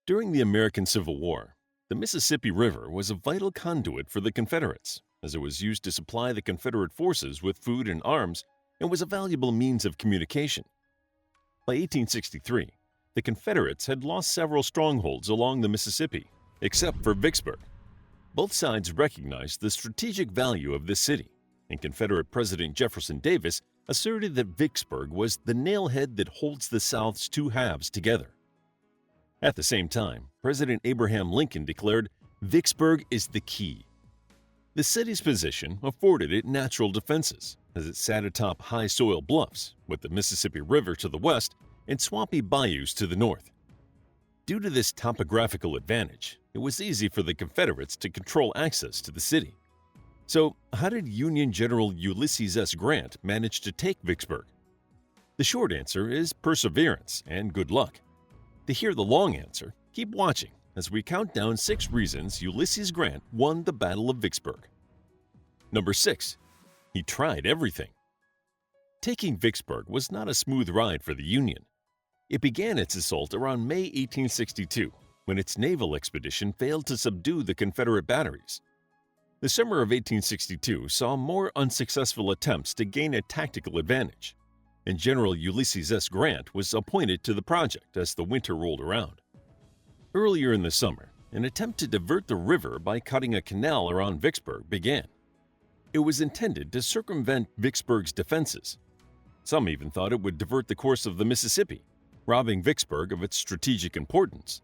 During the American Civil War, the Mississippi River was a vital conduit for the Confederates, as it was used to supply the Confederate forces with food and arms and was a valuable means of communication. By 1863, the Confederates had lost several strongholds along the Mississippi, except for Vicksburg. Both sides recognized the strategic value of this city, and Confederate President Jefferson Davis asserted that Vicksburg was the nailhead that holds the South's two halves together. At the same time, President Abraham Lincoln declared, "Vicksburg is the key." The city's position afforded it natural defenses, as it sat atop high soil bluffs, with the Mississippi River to the west and swampy bayous to the north. Due to this topographical advantage, it was easy for the Confederates to control access to the city. So, how did Union General Ulysses S. Grant manage to take Vicksburg? The short answer is perseverance and good luck. To hear the long answer, keep watching as we count down 6 reasons Ulysses Grant won the Battle of Vicksburg. Number 6. He tried everything. Taking Vicksburg was not a smooth ride for the Union. It began its assault around May 1862, when its naval expedition failed to subdue the Confederate batteries. The summer of 1862 saw more unsuccessful attempts to gain a tactical advantage, and General Ulysses S. Grant was appointed to the project as the winter rolled around. Earlier in the summer, an attempt to divert the river by cutting a canal around Vicksburg began. It was intended to circumvent Vicksburg's defenses. Some even thought it would divert the course of the Mississippi, robbing Vicksburg of its strategic importance.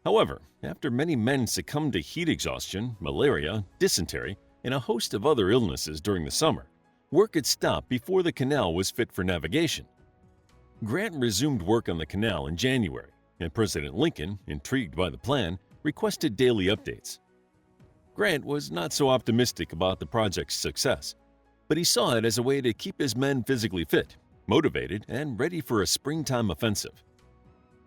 However, after many men succumbed to heat exhaustion, malaria, dysentery, and a host of other illnesses during the summer, work had stopped before the canal was fit for navigation. Grant resumed work on the canal in January, and President Lincoln, intrigued by the plan, requested daily updates. Grant was not so optimistic about the project's success, but he saw it as a way to keep his men physically fit, motivated, and ready for a springtime offensive.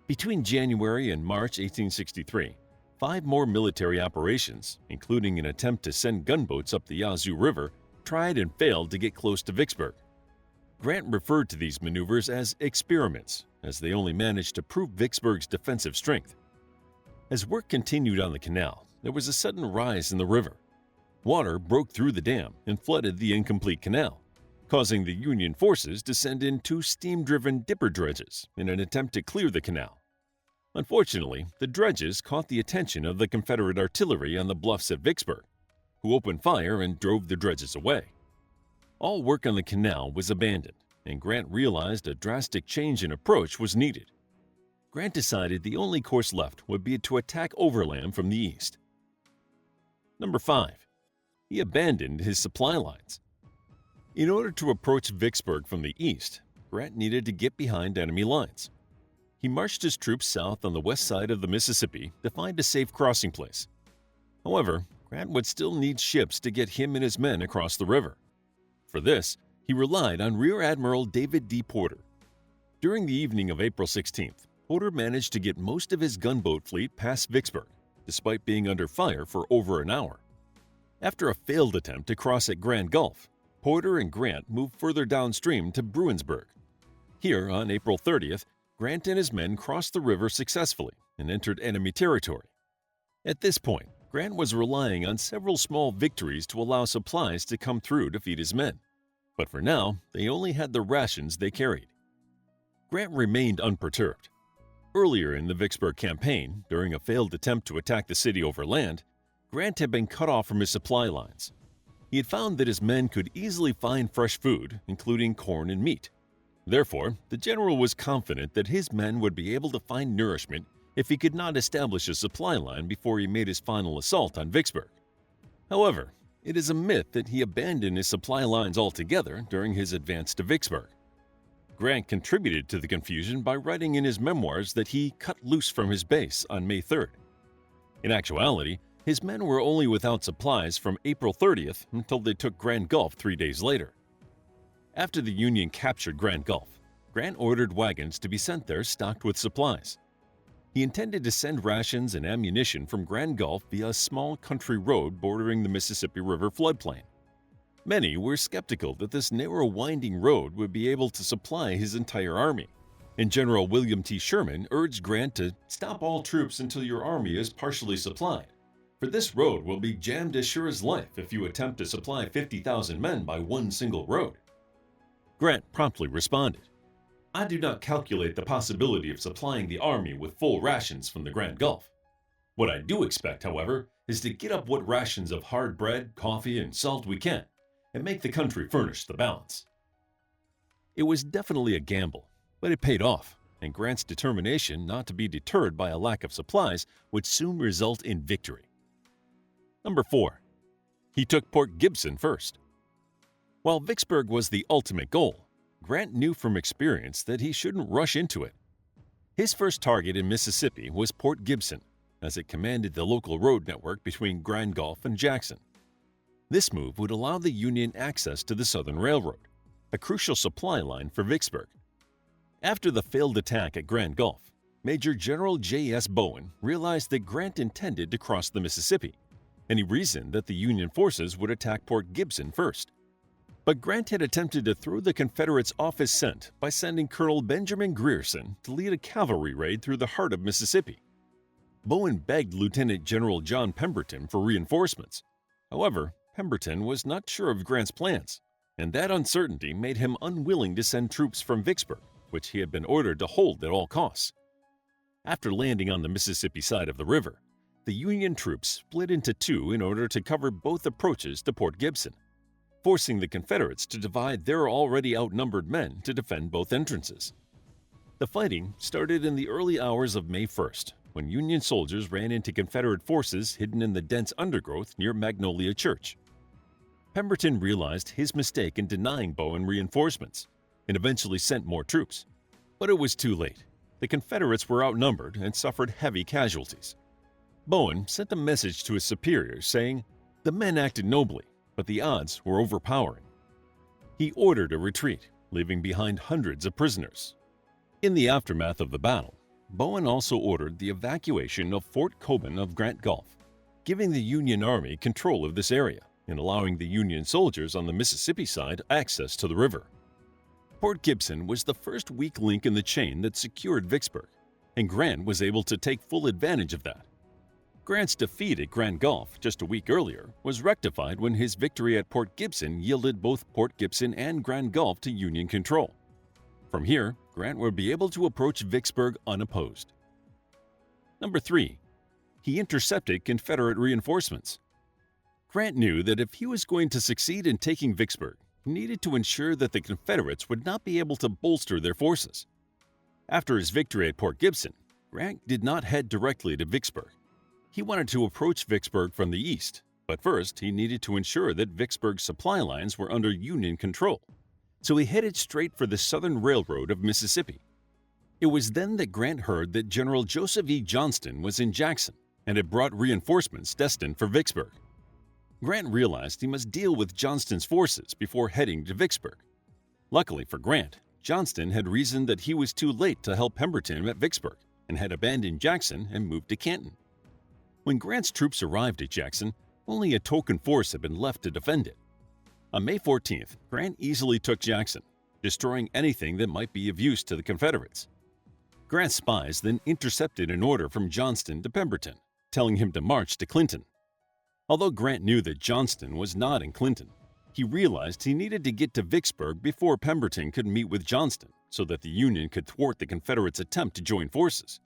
Between January and March 1863, 5 more military operations, including an attempt to send gunboats up the Yazoo River, tried and failed to get close to Vicksburg. Grant referred to these maneuvers as experiments, as they only managed to prove Vicksburg's defensive strength. As work continued on the canal, there was a sudden rise in the river. Water broke through the dam and flooded the incomplete canal, causing the Union forces to send in 2 steam-driven dipper dredges in an attempt to clear the canal. Unfortunately, the dredges caught the attention of the Confederate artillery on the bluffs at Vicksburg, who opened fire and drove the dredges away. All work on the canal was abandoned, and Grant realized a drastic change in approach was needed. Grant decided the only course left would be to attack overland from the east. Number 5. He abandoned his supply lines. In order to approach Vicksburg from the east, Grant needed to get behind enemy lines. He marched his troops south on the west side of the Mississippi to find a safe crossing place. However, Grant would still need ships to get him and his men across the river. For this, he relied on Rear Admiral David D. Porter. During the evening of April 16th, Porter managed to get most of his gunboat fleet past Vicksburg, despite being under fire for over an hour. After a failed attempt to cross at Grand Gulf, Porter and Grant moved further downstream to Bruinsburg. Here, on April 30th, Grant and his men crossed the river successfully and entered enemy territory. At this point, Grant was relying on several small victories to allow supplies to come through to feed his men. But for now, they only had the rations they carried. Grant remained unperturbed. Earlier in the Vicksburg campaign, during a failed attempt to attack the city over land, Grant had been cut off from his supply lines. He had found that his men could easily find fresh food, including corn and meat. Therefore, the general was confident that his men would be able to find nourishment if he could not establish a supply line before he made his final assault on Vicksburg. However, it is a myth that he abandoned his supply lines altogether during his advance to Vicksburg. Grant contributed to the confusion by writing in his memoirs that he cut loose from his base on May 3rd. In actuality, his men were only without supplies from April 30th until they took Grand Gulf 3 days later. After the Union captured Grand Gulf, Grant ordered wagons to be sent there stocked with supplies. He intended to send rations and ammunition from Grand Gulf via a small country road bordering the Mississippi River floodplain. Many were skeptical that this narrow winding road would be able to supply his entire army, and General William T. Sherman urged Grant to stop all troops until your army is partially supplied. For this road will be jammed as sure as life if you attempt to supply 50,000 men by one single road. Grant promptly responded, I do not calculate the possibility of supplying the army with full rations from the Grand Gulf. What I do expect, however, is to get up what rations of hard bread, coffee, and salt we can, and make the country furnish the balance. It was definitely a gamble, but it paid off, and Grant's determination not to be deterred by a lack of supplies would soon result in victory. Number 4. He took Port Gibson first. While Vicksburg was the ultimate goal, Grant knew from experience that he shouldn't rush into it. His first target in Mississippi was Port Gibson, as it commanded the local road network between Grand Gulf and Jackson. This move would allow the Union access to the Southern Railroad, a crucial supply line for Vicksburg. After the failed attack at Grand Gulf, Major General J.S. Bowen realized that Grant intended to cross the Mississippi, and he reasoned that the Union forces would attack Port Gibson first. But Grant had attempted to throw the Confederates off his scent by sending Colonel Benjamin Grierson to lead a cavalry raid through the heart of Mississippi. Bowen begged Lieutenant General John Pemberton for reinforcements. However, Pemberton was not sure of Grant's plans, and that uncertainty made him unwilling to send troops from Vicksburg, which he had been ordered to hold at all costs. After landing on the Mississippi side of the river, the Union troops split into two in order to cover both approaches to Port Gibson, forcing the Confederates to divide their already outnumbered men to defend both entrances. The fighting started in the early hours of May 1st, when Union soldiers ran into Confederate forces hidden in the dense undergrowth near Magnolia Church. Pemberton realized his mistake in denying Bowen reinforcements and eventually sent more troops. But it was too late. The Confederates were outnumbered and suffered heavy casualties. Bowen sent a message to his superiors saying, "The men acted nobly, but the odds were overpowering." He ordered a retreat, leaving behind hundreds of prisoners. In the aftermath of the battle, Bowen also ordered the evacuation of Fort Coben of Grand Gulf, giving the Union Army control of this area and allowing the Union soldiers on the Mississippi side access to the river. Port Gibson was the first weak link in the chain that secured Vicksburg, and Grant was able to take full advantage of that. Grant's defeat at Grand Gulf just a week earlier was rectified when his victory at Port Gibson yielded both Port Gibson and Grand Gulf to Union control. From here, Grant would be able to approach Vicksburg unopposed. Number 3. He intercepted Confederate reinforcements. Grant knew that if he was going to succeed in taking Vicksburg, he needed to ensure that the Confederates would not be able to bolster their forces. After his victory at Port Gibson, Grant did not head directly to Vicksburg. He wanted to approach Vicksburg from the east, but first he needed to ensure that Vicksburg's supply lines were under Union control. So he headed straight for the Southern Railroad of Mississippi. It was then that Grant heard that General Joseph E. Johnston was in Jackson and had brought reinforcements destined for Vicksburg. Grant realized he must deal with Johnston's forces before heading to Vicksburg. Luckily for Grant, Johnston had reasoned that he was too late to help Pemberton at Vicksburg and had abandoned Jackson and moved to Canton. When Grant's troops arrived at Jackson, only a token force had been left to defend it. On May 14th, Grant easily took Jackson, destroying anything that might be of use to the Confederates. Grant's spies then intercepted an order from Johnston to Pemberton, telling him to march to Clinton. Although Grant knew that Johnston was not in Clinton, he realized he needed to get to Vicksburg before Pemberton could meet with Johnston so that the Union could thwart the Confederates' attempt to join forces.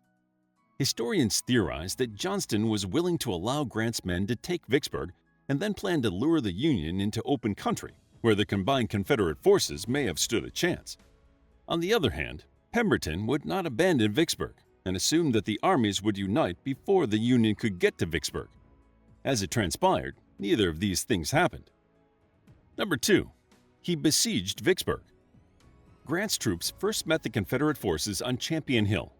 Historians theorize that Johnston was willing to allow Grant's men to take Vicksburg and then planned to lure the Union into open country, where the combined Confederate forces may have stood a chance. On the other hand, Pemberton would not abandon Vicksburg and assumed that the armies would unite before the Union could get to Vicksburg. As it transpired, neither of these things happened. Number 2. He besieged Vicksburg. Grant's troops first met the Confederate forces on Champion Hill.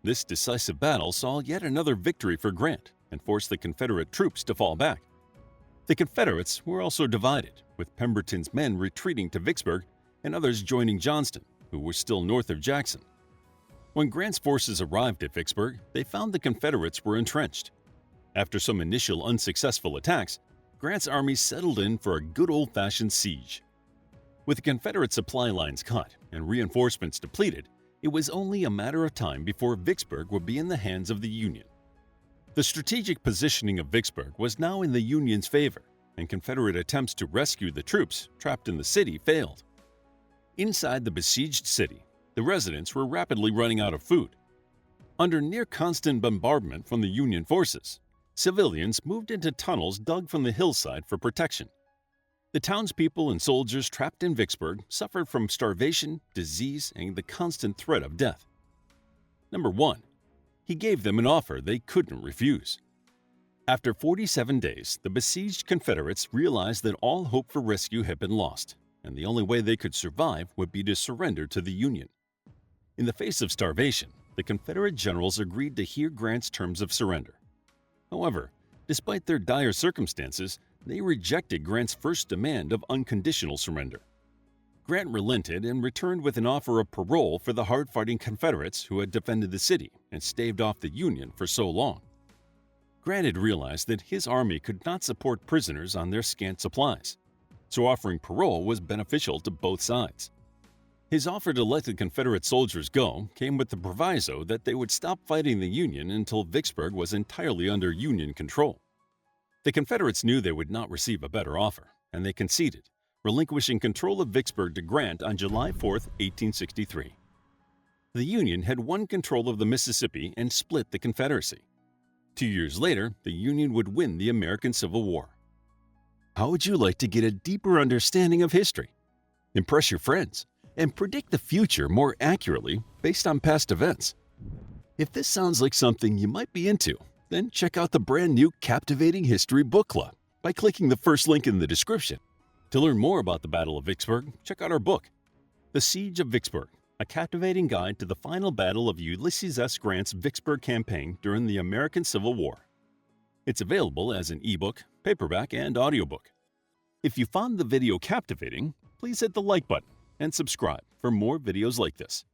This decisive battle saw yet another victory for Grant and forced the Confederate troops to fall back. The Confederates were also divided, with Pemberton's men retreating to Vicksburg and others joining Johnston, who was still north of Jackson. When Grant's forces arrived at Vicksburg, they found the Confederates were entrenched. After some initial unsuccessful attacks, Grant's army settled in for a good old-fashioned siege. With the Confederate supply lines cut and reinforcements depleted, It was only a matter of time before Vicksburg would be in the hands of the Union. The strategic positioning of Vicksburg was now in the Union's favor, and Confederate attempts to rescue the troops trapped in the city failed. Inside the besieged city, the residents were rapidly running out of food. Under near-constant bombardment from the Union forces, civilians moved into tunnels dug from the hillside for protection. The townspeople and soldiers trapped in Vicksburg suffered from starvation, disease, and the constant threat of death. Number 1. He gave them an offer they couldn't refuse. After 47 days, the besieged Confederates realized that all hope for rescue had been lost, and the only way they could survive would be to surrender to the Union. In the face of starvation, the Confederate generals agreed to hear Grant's terms of surrender. However, despite their dire circumstances, they rejected Grant's first demand of unconditional surrender. Grant relented and returned with an offer of parole for the hard-fighting Confederates who had defended the city and staved off the Union for so long. Grant had realized that his army could not support prisoners on their scant supplies, so offering parole was beneficial to both sides. His offer to let the Confederate soldiers go came with the proviso that they would stop fighting the Union until Vicksburg was entirely under Union control. The Confederates knew they would not receive a better offer, and they conceded, relinquishing control of Vicksburg to Grant on July 4, 1863. The Union had won control of the Mississippi and split the Confederacy. 2 years later, the Union would win the American Civil War. How would you like to get a deeper understanding of history, impress your friends, and predict the future more accurately based on past events? If this sounds like something you might be into, then check out the brand new Captivating History Book Club by clicking the first link in the description. To learn more about the Battle of Vicksburg, check out our book, The Siege of Vicksburg, a captivating guide to the final battle of Ulysses S. Grant's Vicksburg campaign during the American Civil War. It's available as an ebook, paperback, and audiobook. If you found the video captivating, please hit the like button and subscribe for more videos like this.